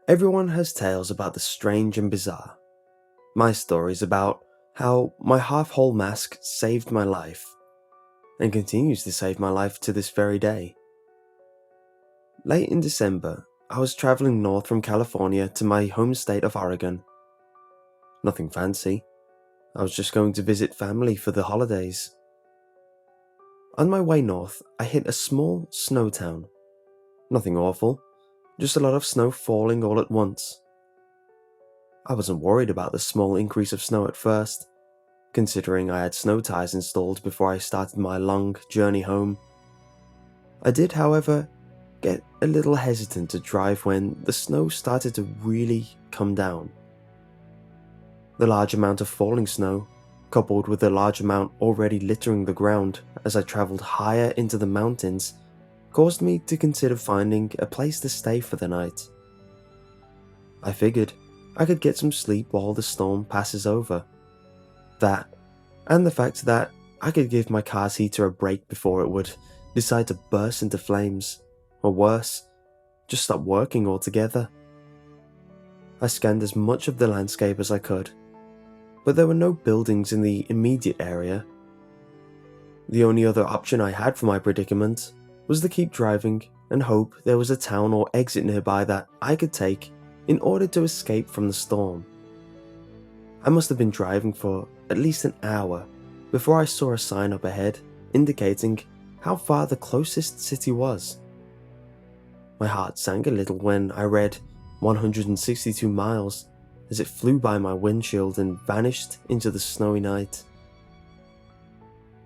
Everyone has tales about the strange and bizarre. My story is about how my half-whole mask saved my life, and continues to save my life to this very day. Late in December, I was traveling north from California to my home state of Oregon. Nothing fancy. I was just going to visit family for the holidays. On my way north, I hit a small snow town. Nothing awful, just a lot of snow falling all at once. I wasn't worried about the small increase of snow at first, considering I had snow tires installed before I started my long journey home. I did, however, get a little hesitant to drive when the snow started to really come down. The large amount of falling snow, coupled with the large amount already littering the ground as I travelled higher into the mountains, caused me to consider finding a place to stay for the night. I figured I could get some sleep while the storm passes over. That, and the fact that I could give my car's heater a break before it would decide to burst into flames, or worse, just stop working altogether. I scanned as much of the landscape as I could, but there were no buildings in the immediate area. The only other option I had for my predicament was to keep driving and hope there was a town or exit nearby that I could take in order to escape from the storm. I must have been driving for at least an hour before I saw a sign up ahead indicating how far the closest city was. My heart sank a little when I read 162 miles as it flew by my windshield and vanished into the snowy night.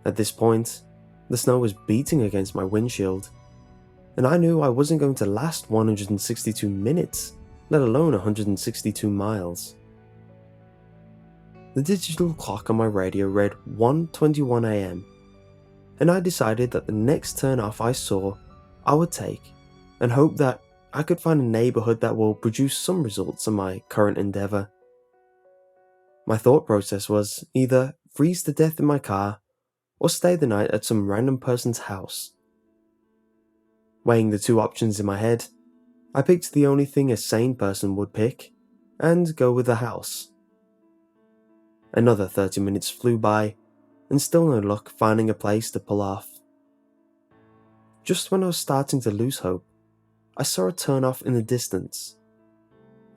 At this point, the snow was beating against my windshield, and I knew I wasn't going to last 162 minutes, let alone 162 miles. The digital clock on my radio read 1:21 AM, and I decided that the next turn off I saw, I would take, and hope that I could find a neighbourhood that will produce some results in my current endeavour. My thought process was either freeze to death in my car, or stay the night at some random person's house. Weighing the two options in my head, I picked the only thing a sane person would pick, and go with the house. Another 30 minutes flew by, and still no luck finding a place to pull off. Just when I was starting to lose hope, I saw a turn-off in the distance.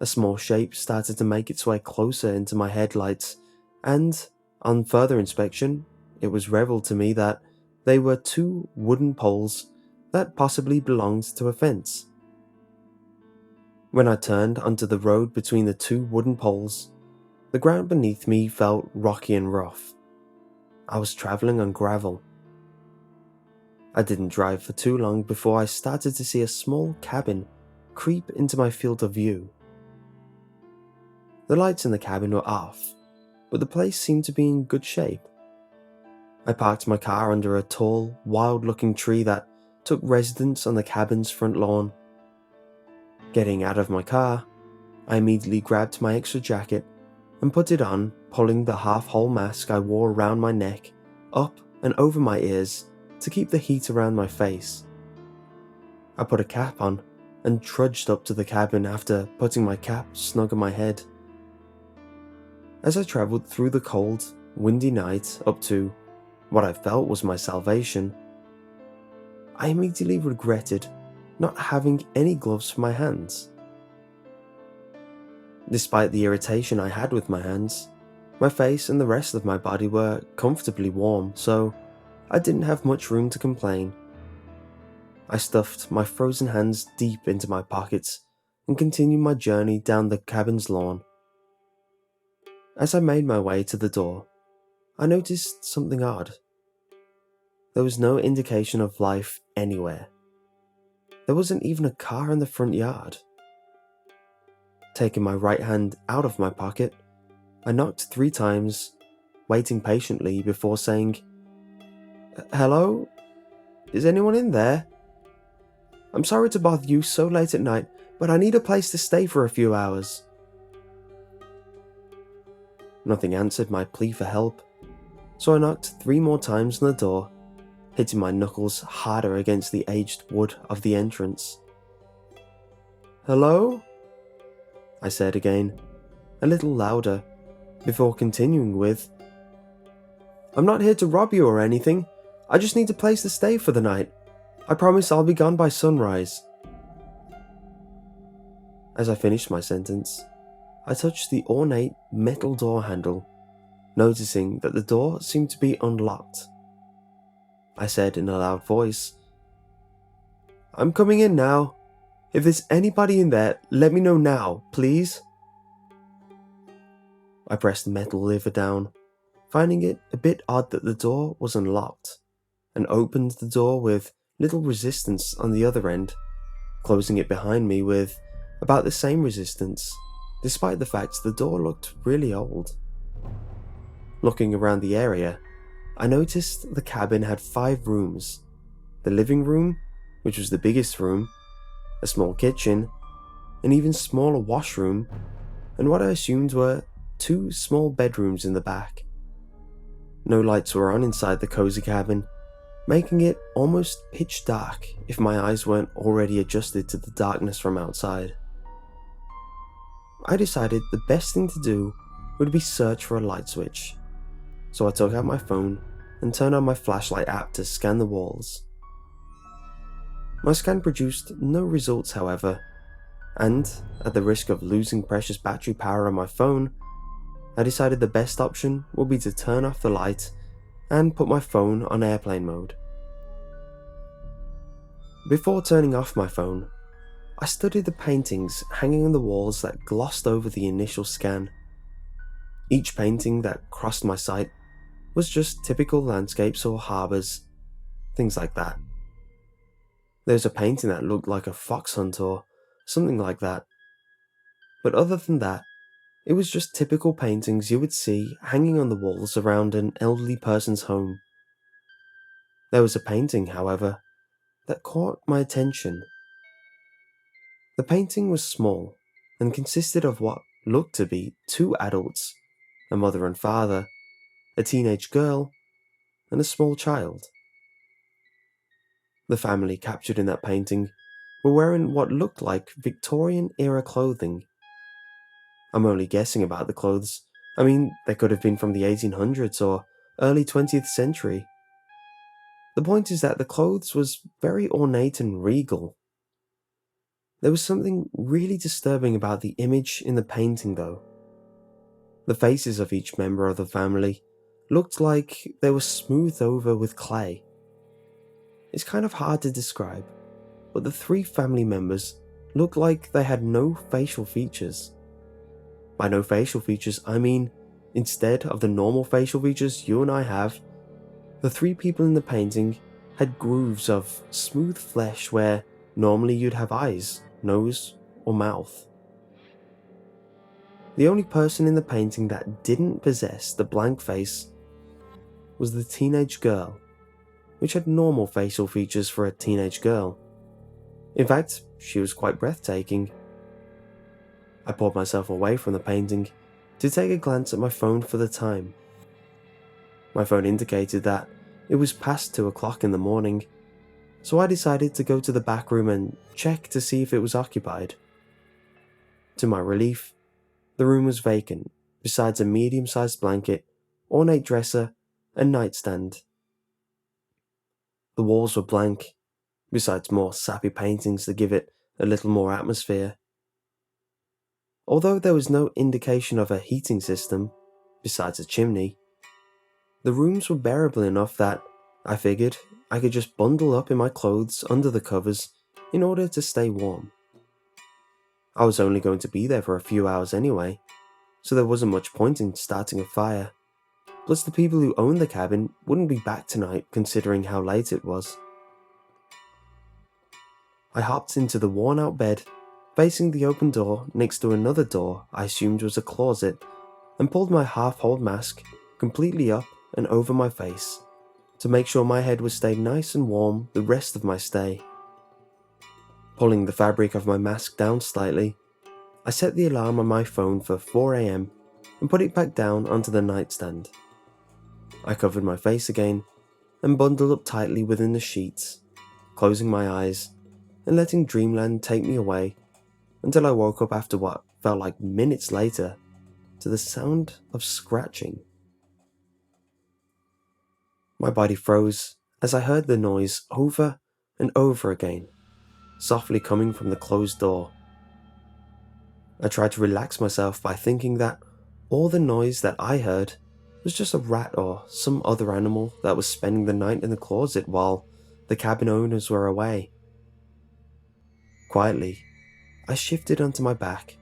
A small shape started to make its way closer into my headlights, and, on further inspection, it was revealed to me that they were two wooden poles that possibly belonged to a fence. When I turned onto the road between the two wooden poles, the ground beneath me felt rocky and rough. I was travelling on gravel. I didn't drive for too long before I started to see a small cabin creep into my field of view. The lights in the cabin were off, but the place seemed to be in good shape. I parked my car under a tall, wild-looking tree that took residence on the cabin's front lawn. Getting out of my car, I immediately grabbed my extra jacket and put it on, pulling the half-whole mask I wore around my neck up and over my ears to keep the heat around my face. I put a cap on and trudged up to the cabin after putting my cap snug on my head. As I travelled through the cold, windy night up to what I felt was my salvation, I immediately regretted not having any gloves for my hands. Despite the irritation I had with my hands, my face and the rest of my body were comfortably warm, so I didn't have much room to complain. I stuffed my frozen hands deep into my pockets and continued my journey down the cabin's lawn. As I made my way to the door, I noticed something odd. There was no indication of life anywhere. There wasn't even a car in the front yard. Taking my right hand out of my pocket, I knocked 3 times, waiting patiently before saying, "Hello? Is anyone in there? I'm sorry to bother you so late at night, but I need a place to stay for a few hours." Nothing answered my plea for help, so I knocked 3 more times on the door, hitting my knuckles harder against the aged wood of the entrance. "Hello?" I said again, a little louder, before continuing with, "I'm not here to rob you or anything. I just need a place to stay for the night. I promise I'll be gone by sunrise." As I finished my sentence, I touched the ornate metal door handle, noticing that the door seemed to be unlocked. I said in a loud voice, "I'm coming in now. If there's anybody in there, let me know now, please." I pressed the metal lever down, finding it a bit odd that the door was unlocked, and opened the door with little resistance on the other end, closing it behind me with about the same resistance, despite the fact the door looked really old. Looking around the area, I noticed the cabin had 5 rooms: the living room, which was the biggest room, a small kitchen, an even smaller washroom, and what I assumed were 2 small bedrooms in the back. No lights were on inside the cozy cabin, making it almost pitch dark if my eyes weren't already adjusted to the darkness from outside. I decided the best thing to do would be search for a light switch, so I took out my phone and turned on my flashlight app to scan the walls. My scan produced no results, however, and, at the risk of losing precious battery power on my phone, I decided the best option would be to turn off the light and put my phone on airplane mode. Before turning off my phone, I studied the paintings hanging on the walls that glossed over the initial scan. Each painting that crossed my sight was just typical landscapes or harbours, things like that. There was a painting that looked like a fox hunt or something like that. But other than that, it was just typical paintings you would see hanging on the walls around an elderly person's home. There was a painting, however, that caught my attention. The painting was small and consisted of what looked to be 2 adults, a mother and father, a teenage girl, and a small child. The family captured in that painting were wearing what looked like Victorian-era clothing. I'm only guessing about the clothes. I mean, they could have been from the 1800s or early 20th century. The point is that the clothes was very ornate and regal. There was something really disturbing about the image in the painting, though. The faces of each member of the family looked like they were smoothed over with clay. It's kind of hard to describe, but the 3 family members looked like they had no facial features. By no facial features, I mean, instead of the normal facial features you and I have, the 3 people in the painting had grooves of smooth flesh where normally you'd have eyes, nose, or mouth. The only person in the painting that didn't possess the blank face was the teenage girl, which had normal facial features for a teenage girl. In fact, she was quite breathtaking. I pulled myself away from the painting to take a glance at my phone for the time. My phone indicated that it was past 2 o'clock in the morning, so I decided to go to the back room and check to see if it was occupied. To my relief, the room was vacant, besides a medium-sized blanket, ornate dresser, and nightstand. The walls were blank, besides more sappy paintings to give it a little more atmosphere. Although there was no indication of a heating system, besides a chimney, the rooms were bearable enough that I figured I could just bundle up in my clothes under the covers in order to stay warm. I was only going to be there for a few hours anyway, so there wasn't much point in starting a fire. Plus the people who owned the cabin wouldn't be back tonight considering how late it was. I hopped into the worn-out bed, facing the open door next to another door I assumed was a closet, and pulled my half-hold mask completely up and over my face to make sure my head would stay nice and warm the rest of my stay. Pulling the fabric of my mask down slightly, I set the alarm on my phone for 4 AM and put it back down onto the nightstand. I covered my face again and bundled up tightly within the sheets, closing my eyes and letting dreamland take me away until I woke up after what felt like minutes later to the sound of scratching. My body froze as I heard the noise over and over again, softly coming from the closed door. I tried to relax myself by thinking that all the noise that I heard was just a rat or some other animal that was spending the night in the closet while the cabin owners were away. Quietly, I shifted onto my back,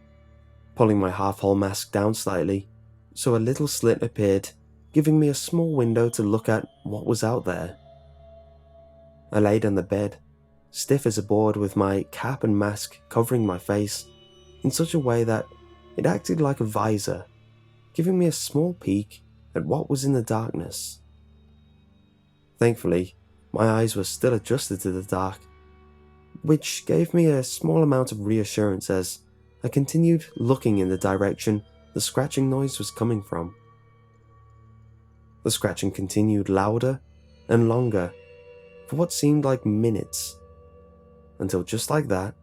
pulling my half-whole mask down slightly so a little slit appeared, giving me a small window to look at what was out there. I laid on the bed, stiff as a board with my cap and mask covering my face in such a way that it acted like a visor, giving me a small peek at what was in the darkness. Thankfully, my eyes were still adjusted to the dark, which gave me a small amount of reassurance as I continued looking in the direction the scratching noise was coming from. The scratching continued louder and longer for what seemed like minutes, until just like that,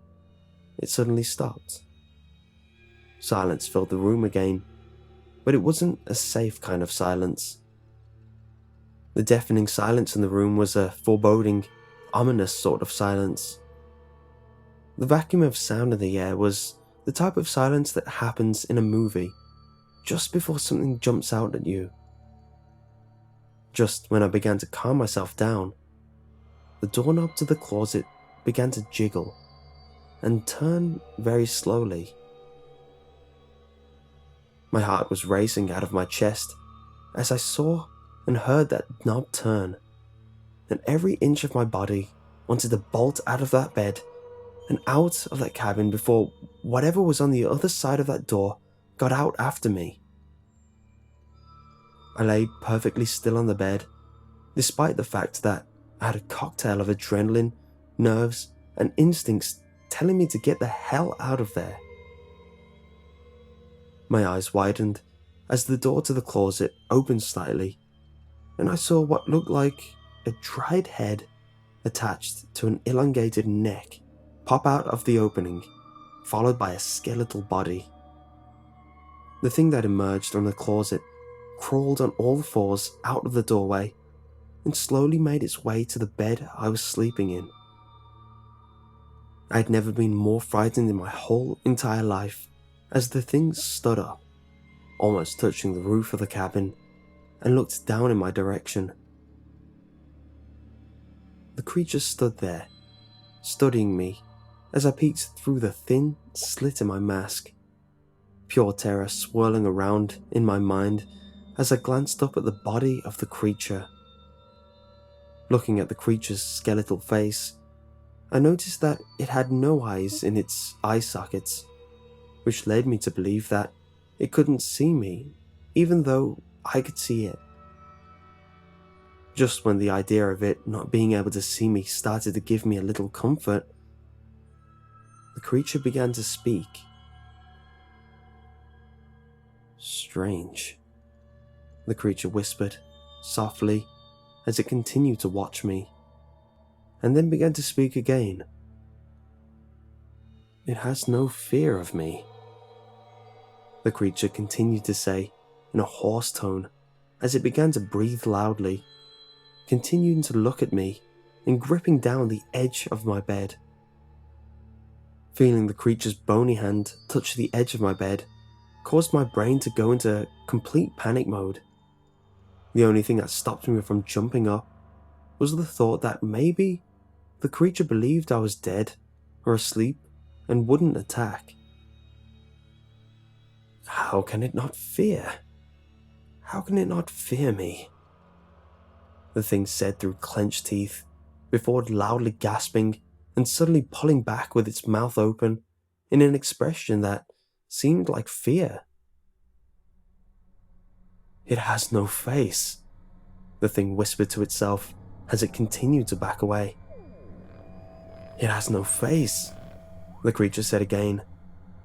it suddenly stopped. Silence filled the room again, but it wasn't a safe kind of silence. The deafening silence in the room was a foreboding, ominous sort of silence. The vacuum of sound in the air was the type of silence that happens in a movie, just before something jumps out at you. Just when I began to calm myself down, the doorknob to the closet began to jiggle and turn very slowly. My heart was racing out of my chest as I saw and heard that knob turn, and every inch of my body wanted to bolt out of that bed and out of that cabin before whatever was on the other side of that door got out after me. I lay perfectly still on the bed, despite the fact that I had a cocktail of adrenaline, nerves, and instincts telling me to get the hell out of there. My eyes widened as the door to the closet opened slightly, and I saw what looked like a dried head attached to an elongated neck pop out of the opening, followed by a skeletal body. The thing that emerged from the closet crawled on all fours out of the doorway and slowly made its way to the bed I was sleeping in. I had never been more frightened in my whole entire life as the thing stood up, almost touching the roof of the cabin, and looked down in my direction. The creature stood there, studying me as I peeked through the thin slit in my mask, pure terror swirling around in my mind as I glanced up at the body of the creature. Looking at the creature's skeletal face, I noticed that it had no eyes in its eye sockets, which led me to believe that it couldn't see me, even though I could see it. Just when the idea of it not being able to see me started to give me a little comfort, the creature began to speak. "Strange," the creature whispered, softly, as it continued to watch me, and then began to speak again. "It has no fear of me," the creature continued to say in a hoarse tone as it began to breathe loudly, continuing to look at me and gripping down the edge of my bed. Feeling the creature's bony hand touch the edge of my bed caused my brain to go into complete panic mode. The only thing that stopped me from jumping up was the thought that maybe the creature believed I was dead or asleep and wouldn't attack. How can it not fear? How can it not fear me? The thing said through clenched teeth, before loudly gasping and suddenly pulling back with its mouth open in an expression that seemed like fear. "It has no face," the thing whispered to itself as it continued to back away. "It has no face," the creature said again,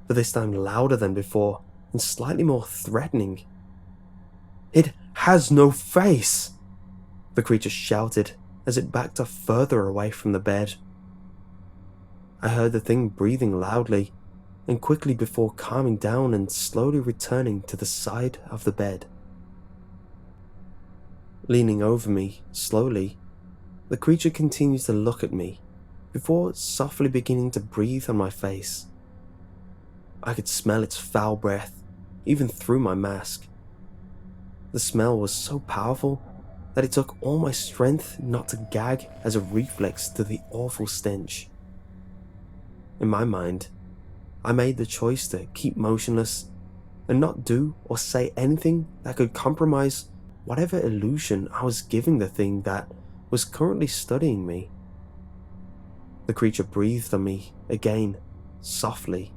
but this time louder than before and slightly more threatening. "It has no face!" the creature shouted as it backed off further away from the bed. I heard the thing breathing loudly, and quickly before calming down and slowly returning to the side of the bed. Leaning over me, slowly, the creature continues to look at me before softly beginning to breathe on my face. I could smell its foul breath, even through my mask. The smell was so powerful that it took all my strength not to gag as a reflex to the awful stench. In my mind, I made the choice to keep motionless and not do or say anything that could compromise whatever illusion I was giving the thing that was currently studying me. The creature breathed on me again, softly.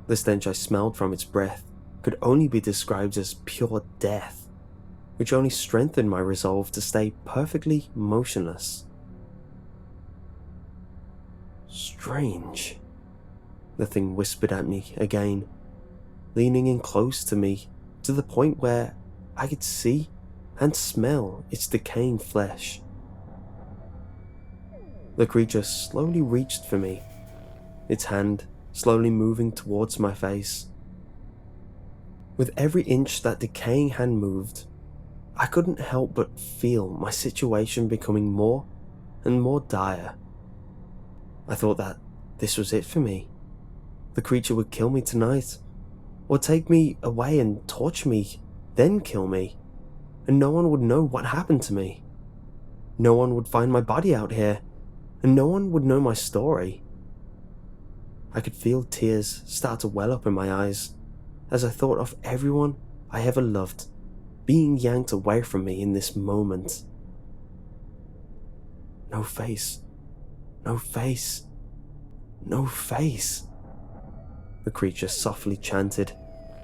The stench I smelled from its breath could only be described as pure death, which only strengthened my resolve to stay perfectly motionless. Strange, the thing whispered at me again, leaning in close to me to the point where I could see and smell its decaying flesh. The creature slowly reached for me, its hand slowly moving towards my face. With every inch that decaying hand moved, I couldn't help but feel my situation becoming more and more dire. I thought that this was it for me. The creature would kill me tonight, or take me away and torture me, then kill me, and no one would know what happened to me. No one would find my body out here, and no one would know my story. I could feel tears start to well up in my eyes as I thought of everyone I ever loved being yanked away from me in this moment. No face, no face, no face, the creature softly chanted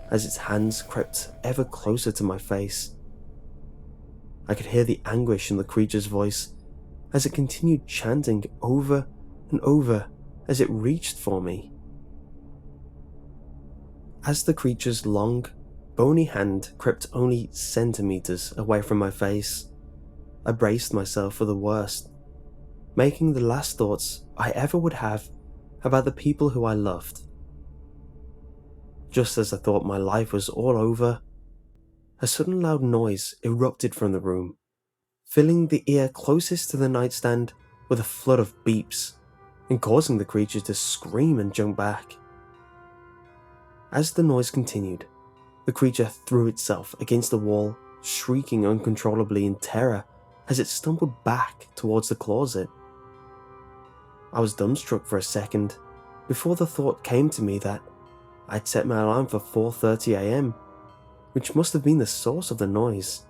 as its hands crept ever closer to my face. I could hear the anguish in the creature's voice as it continued chanting over and over as it reached for me. As the creature's long, bony hand crept only centimeters away from my face, I braced myself for the worst, making the last thoughts I ever would have about the people who I loved. Just as I thought my life was all over, a sudden loud noise erupted from the room, filling the ear closest to the nightstand with a flood of beeps and causing the creature to scream and jump back. As the noise continued, the creature threw itself against the wall, shrieking uncontrollably in terror as it stumbled back towards the closet. I was dumbstruck for a second before the thought came to me that I'd set my alarm for 4:30 a.m, which must have been the source of the noise.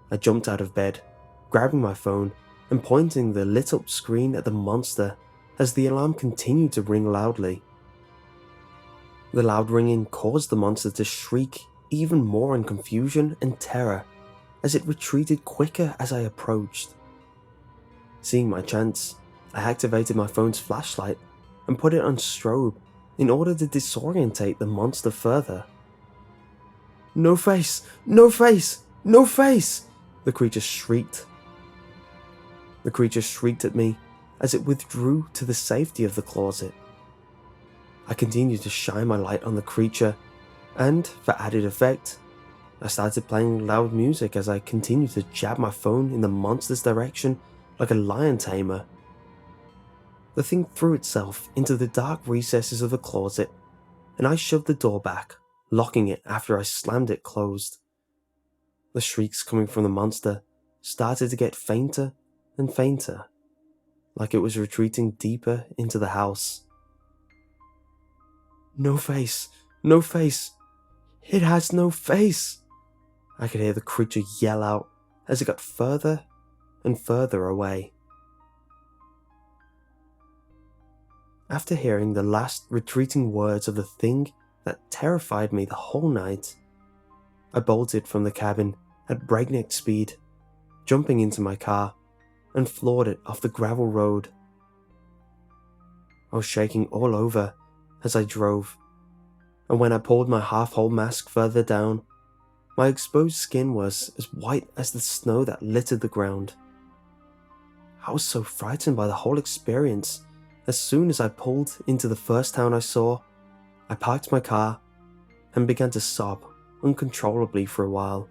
I jumped out of bed, grabbing my phone and pointing the lit-up screen at the monster as the alarm continued to ring loudly. The loud ringing caused the monster to shriek even more in confusion and terror as it retreated quicker as I approached. Seeing my chance, I activated my phone's flashlight and put it on strobe in order to disorientate the monster further. "No face! No face! No face!" the creature shrieked. The creature shrieked at me as it withdrew to the safety of the closet. I continued to shine my light on the creature, and, for added effect, I started playing loud music as I continued to jab my phone in the monster's direction like a lion tamer. The thing threw itself into the dark recesses of the closet, and I shoved the door back, locking it after I slammed it closed. The shrieks coming from the monster started to get fainter and fainter, like it was retreating deeper into the house. "No face! No face! It has no face!" I could hear the creature yell out as it got further and further away. After hearing the last retreating words of the thing that terrified me the whole night, I bolted from the cabin at breakneck speed, jumping into my car and floored it off the gravel road. I was shaking all over as I drove, and when I pulled my half-whole mask further down, my exposed skin was as white as the snow that littered the ground. I was so frightened by the whole experience As soon as I pulled into the first town I saw, I parked my car and began to sob uncontrollably for a while.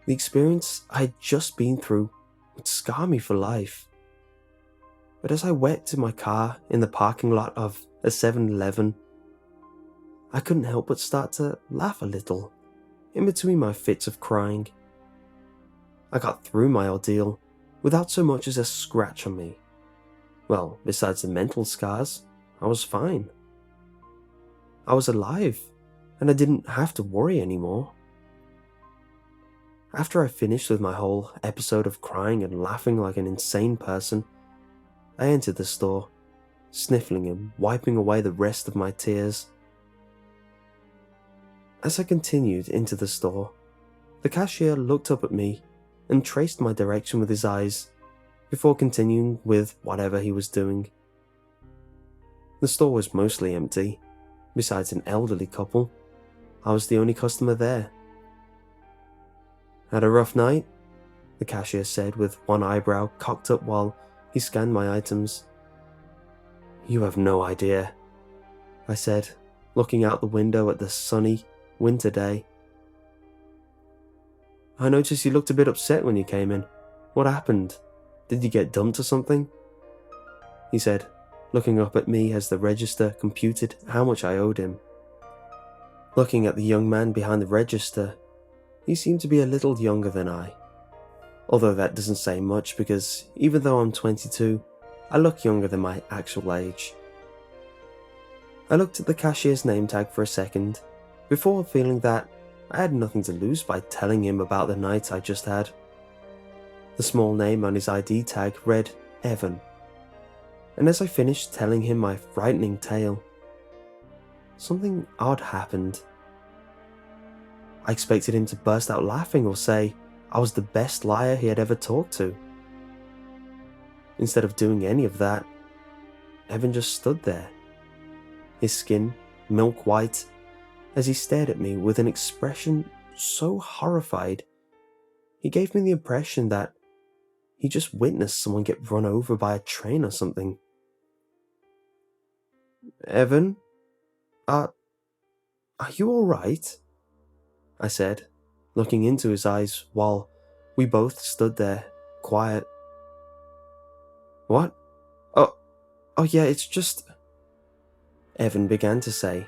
The experience I had just been through would scar me for life. But as I wept in my car in the parking lot of a 7-Eleven, I couldn't help but start to laugh a little in between my fits of crying. I got through my ordeal without so much as a scratch on me. Well, besides the mental scars, I was fine. I was alive, and I didn't have to worry anymore. After I finished with my whole episode of crying and laughing like an insane person, I entered the store, sniffling and wiping away the rest of my tears. As I continued into the store, the cashier looked up at me and traced my direction with his eyes before continuing with whatever he was doing. The store was mostly empty. Besides an elderly couple, I was the only customer there. "Had a rough night?" the cashier said with one eyebrow cocked up while he scanned my items. "You have no idea," I said, looking out the window at the sunny winter day. "I noticed you looked a bit upset when you came in. What happened? Did you get dumped or something?" he said, looking up at me as the register computed how much I owed him. Looking at the young man behind the register, he seemed to be a little younger than I. Although that doesn't say much because even though I'm 22, I look younger than my actual age. I looked at the cashier's name tag for a second, before feeling that I had nothing to lose by telling him about the night I just had. The small name on his ID tag read Evan, and as I finished telling him my frightening tale, something odd happened. I expected him to burst out laughing or say I was the best liar he had ever talked to. Instead of doing any of that, Evan just stood there, his skin milk white, as he stared at me with an expression so horrified, he gave me the impression that he just witnessed someone get run over by a train or something. "Evan, are you alright?" I said, looking into his eyes while we both stood there, quiet. "What? Oh yeah, it's just..." Evan began to say,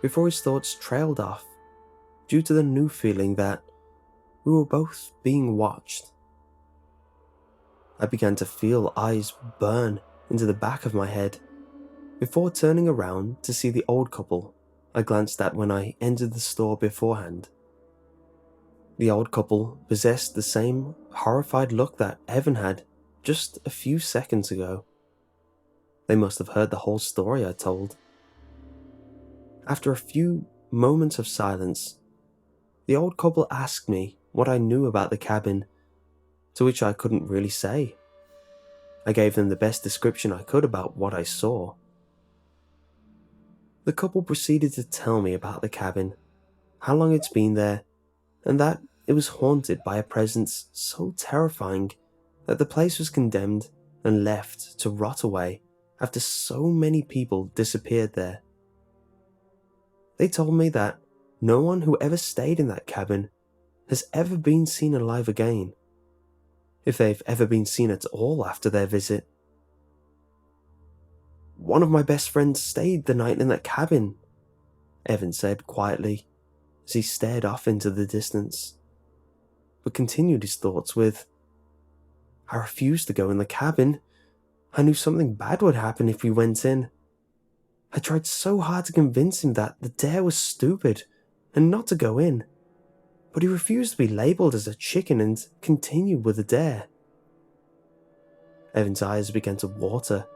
before his thoughts trailed off, due to the new feeling that we were both being watched. I began to feel eyes burn into the back of my head, before turning around to see the old couple I glanced at when I entered the store beforehand. The old couple possessed the same horrified look that Evan had just a few seconds ago. They must have heard the whole story I told. After a few moments of silence, the old couple asked me what I knew about the cabin, to which I couldn't really say. I gave them the best description I could about what I saw. The couple proceeded to tell me about the cabin, how long it's been there, and that it was haunted by a presence so terrifying that the place was condemned and left to rot away after so many people disappeared there. They told me that no one who ever stayed in that cabin has ever been seen alive again, if they've ever been seen at all after their visit. "One of my best friends stayed the night in that cabin," Evan said quietly as he stared off into the distance, but continued his thoughts with, "I refused to go in the cabin. I knew something bad would happen if we went in. I tried so hard to convince him that the dare was stupid and not to go in, but he refused to be labelled as a chicken and continued with the dare." Evan's eyes began to water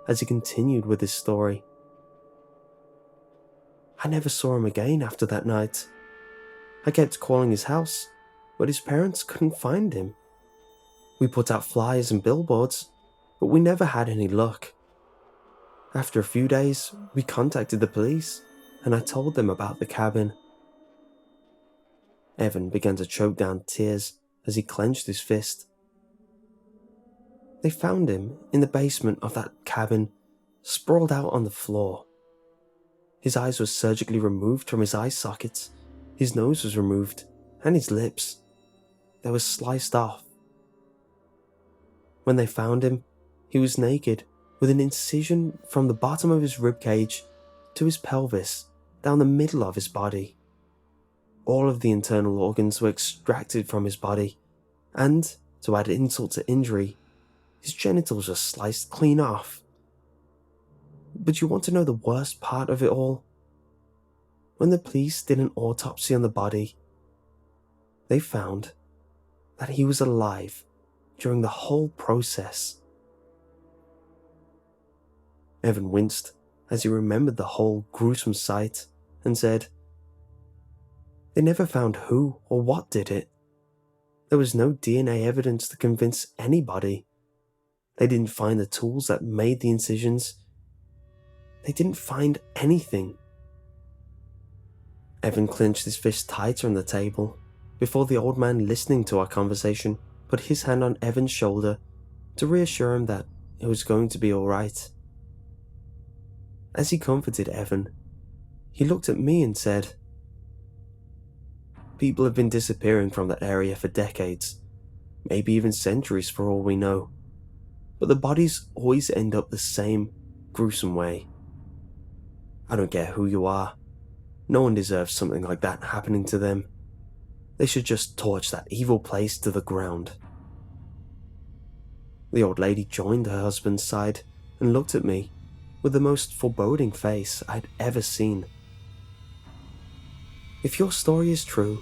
as he continued with his story. "I never saw him again after that night. I kept calling his house, but his parents couldn't find him. We put out flyers and billboards, but we never had any luck. After a few days, we contacted the police, and I told them about the cabin." Evan began to choke down tears as he clenched his fist. They found him in the basement of that cabin, sprawled out on the floor. His eyes were surgically removed from his eye sockets, his nose was removed, and his lips. They were sliced off. When they found him, he was naked, with an incision from the bottom of his ribcage to his pelvis, down the middle of his body. All of the internal organs were extracted from his body, and, to add insult to injury, his genitals were sliced clean off. But you want to know the worst part of it all? When the police did an autopsy on the body, they found that he was alive during the whole process. Evan winced as he remembered the whole gruesome sight and said, "They never found who or what did it. There was no DNA evidence to convince anybody. They didn't find the tools that made the incisions. They didn't find anything." Evan clenched his fist tighter on the table before the old man, listening to our conversation, put his hand on Evan's shoulder to reassure him that it was going to be alright. As he comforted Evan, he looked at me and said, "People have been disappearing from that area for decades, maybe even centuries for all we know, but the bodies always end up the same gruesome way. I don't care who you are. No one deserves something like that happening to them. They should just torch that evil place to the ground." The old lady joined her husband's side and looked at me with the most foreboding face I'd ever seen. "If your story is true,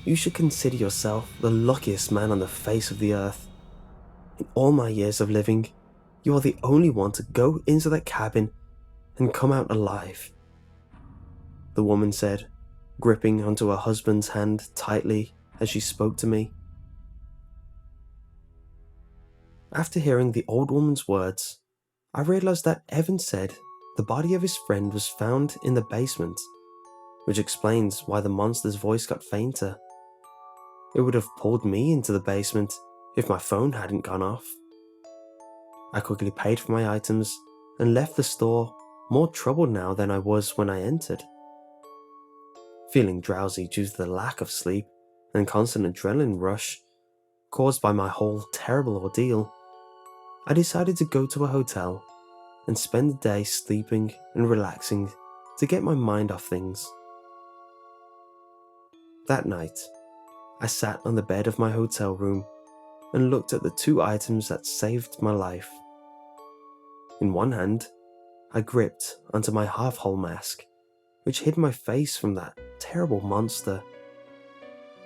you should consider yourself the luckiest man on the face of the earth. In all my years of living, you are the only one to go into that cabin and come out alive," the woman said, gripping onto her husband's hand tightly as she spoke to me. After hearing the old woman's words, I realized that Evan said the body of his friend was found in the basement, which explains why the monster's voice got fainter. It would have pulled me into the basement if my phone hadn't gone off. I quickly paid for my items and left the store, more troubled now than I was when I entered. Feeling drowsy due to the lack of sleep and constant adrenaline rush caused by my whole terrible ordeal, I decided to go to a hotel and spend the day sleeping and relaxing to get my mind off things. That night, I sat on the bed of my hotel room and looked at the two items that saved my life. In one hand, I gripped onto my half-hole mask, which hid my face from that terrible monster.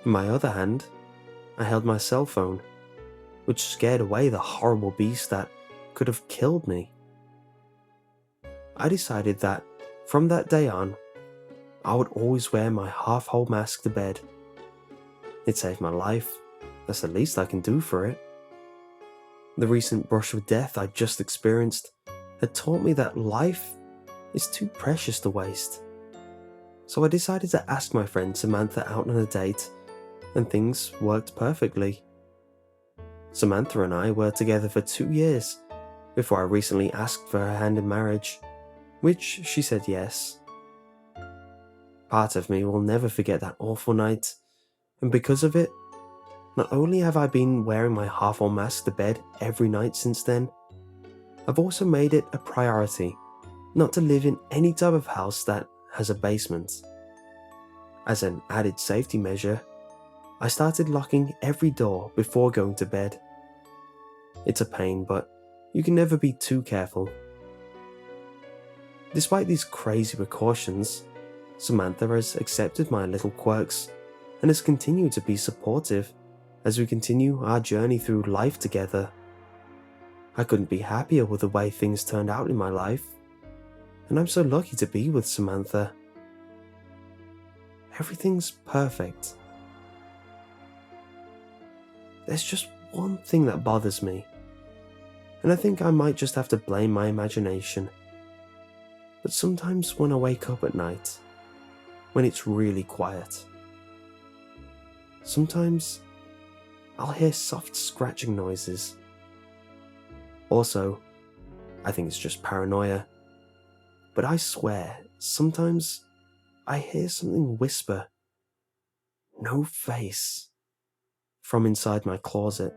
In my other hand, I held my cell phone, which scared away the horrible beast that could have killed me. I decided that, from that day on, I would always wear my half-hole mask to bed. It saved my life. That's the least I can do for it. The recent brush with death I just experienced had taught me that life is too precious to waste. So I decided to ask my friend Samantha out on a date, and things worked perfectly. Samantha and I were together for 2 years before I recently asked for her hand in marriage, which she said yes. Part of me will never forget that awful night, and because of it, not only have I been wearing my half-hole mask to bed every night since then, I've also made it a priority not to live in any type of house that has a basement. As an added safety measure, I started locking every door before going to bed. It's a pain, but you can never be too careful. Despite these crazy precautions, Samantha has accepted my little quirks and has continued to be supportive as we continue our journey through life together. I couldn't be happier with the way things turned out in my life, and I'm so lucky to be with Samantha. Everything's perfect. There's just one thing that bothers me, and I think I might just have to blame my imagination. But sometimes when I wake up at night, when it's really quiet, sometimes I'll hear soft scratching noises. Also, I think it's just paranoia, but I swear, sometimes I hear something whisper, "No face," from inside my closet.